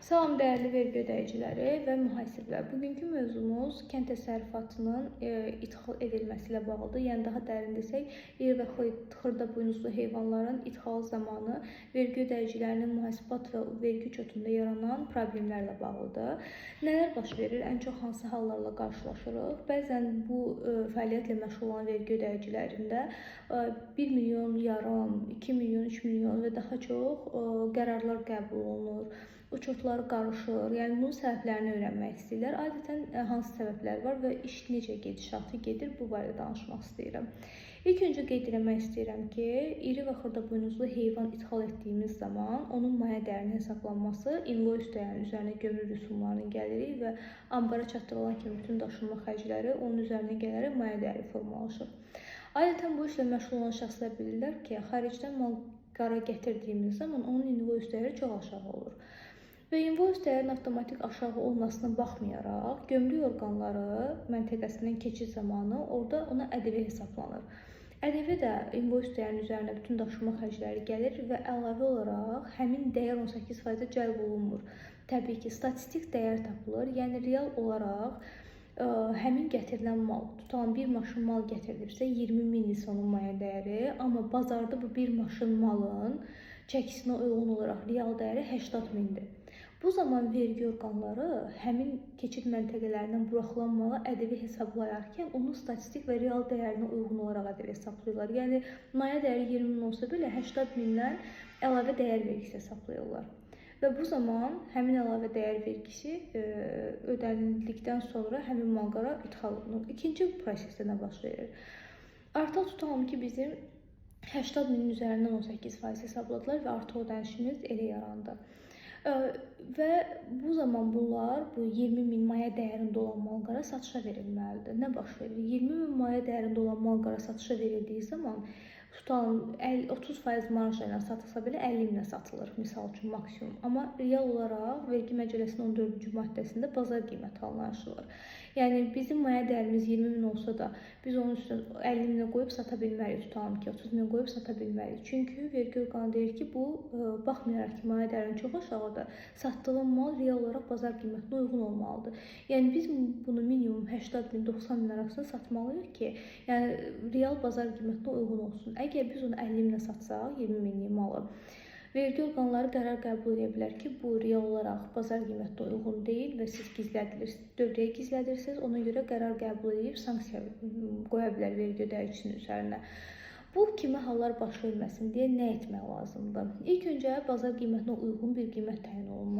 Salam dəyərli vergi ödəyiciləri və mühasiblər. Bugünkü mövzumuz kənd təsərrüfatının ithal edilməsi ilə bağlıdır. Yəni daha dərin desək, iri və xırdabuynuzlu heyvanların idxalı zamanı vergi ödəyicilərinin mühasibat və vergi ücretində yaranan problemlərlə bağlıdır. Nələr baş verir? Ən çox hansı hallarla qarşılaşırıq? Bəzən bu fəaliyyətlə məşğul olan vergi ödəyicilərində 1 milyon, yarım, 2 milyon, 3 milyon və daha çox qərarlar qəbul olunur. Uçotları qarışır, yəni bunun səbəblərini öyrənmək istəyirlər. Adətən hansı səbəblər var və iş necə gedişatı gedir, bu barədə danışmaq istəyirəm. İlk öncə qeyd etmək istəyirəm ki, iri və xırdabuynuzlu heyvan ithal etdiyimiz zaman onun maya dəyərinin hesablanması invoice dəyərinin üzərinə gömrük rüsumlarının gəliri və ambara çatdırılan kimi bütün daşınma xərcləri onun üzərinə gələrək maya dəyəri formalaşır. Adətən bu işlə məşğul olan şəxslər bilirlər ki, xaricdən mal qara gətirdiyimiz zaman onun invoice dəyəri çox aşağı olur. Və invoice dəyərinin avtomatik aşağı olmasına baxmayaraq, gömrük orqanları məntəqəsindən keçid zamanı orada ona ƏDV hesablanır. ƏDV də invoice dəyərinin üzərinə bütün daşınma xərcləri gəlir və əlavə olaraq həmin dəyər 18% cəlb olunmur. Təbii ki, statistik dəyər tapılır, yəni real olaraq həmin gətirilən mal, tutalım bir maşın mal gətirilibsə 20 mindirsə onun maya dəyəri, amma bazarda bu bir maşın malın çəkisinə uyğun olaraq real dəyəri 80 mindir. Bu zaman vergi orqanları həmin keçid məntəqələrindən buraxılan mala ƏDV hesablayarkən onun statistik və real dəyərinə uyğun olaraq ƏDV hesablayırlar. Yəni maya dəyəri 20 min olsa belə 80 mindən əlavə dəyər vergisi hesablayırlar. Və bu zaman həmin əlavə dəyər vergisi ödənildikdən sonra həmin mal qara ithal olunur. İkinci prosesdə nə baş verir? Artıq tutalım ki, bizim 80 minin üzərindən 18% hesabladılar və artıq ödənişimiz elə yarandı. Və bu zaman bunlar bu 20 min maya dəyərində olan mal-qara satışa verilməlidir. Nə baş verir? 20 min maya dəyərində olan mal-qara satışa verildiyi zaman tutalım 30% marjla ilə satılsa belə 50 minə satılır, misal üçün maksimum. Amma real olaraq vergi məcəlləsinin 14-cü maddəsində bazar qiyməti anlaşılır. Yəni bizim maya dəyərimiz 20 min olsa da biz onun üstünə 50 minə qoyub sata bilmərik, tutalım ki 30 min qoyub sata bilmərik. Çünki vergi orqanı deyir ki, bu baxmayaraq ki maya dəyərinin çox aşağıdır, satdığım mal real olaraq bazar qiymətinə uyğun olmalıdır. Yəni biz bunu minimum 80 min, 90 min arasında satmalıyıq ki, yəni real bazar qiymətinə uyğun olsun. Əgər biz onu 50 minə satsaq, 20 minlik malı, vergi orqanları qərar qəbul edə bilər ki, bu real olaraq bazar qiymətinə uyğun deyil və siz dövrəyə gizlədirsiniz, ona görə qərar qəbul edib sanksiya qoya bilər vergi ödəyicisinin üzərinə. Bu kimi hallar baş verməsin deyə nə etmək lazımdır? İlk öncə bazar qiymətinə uyğun bir qiymət təyin olunmalıdır.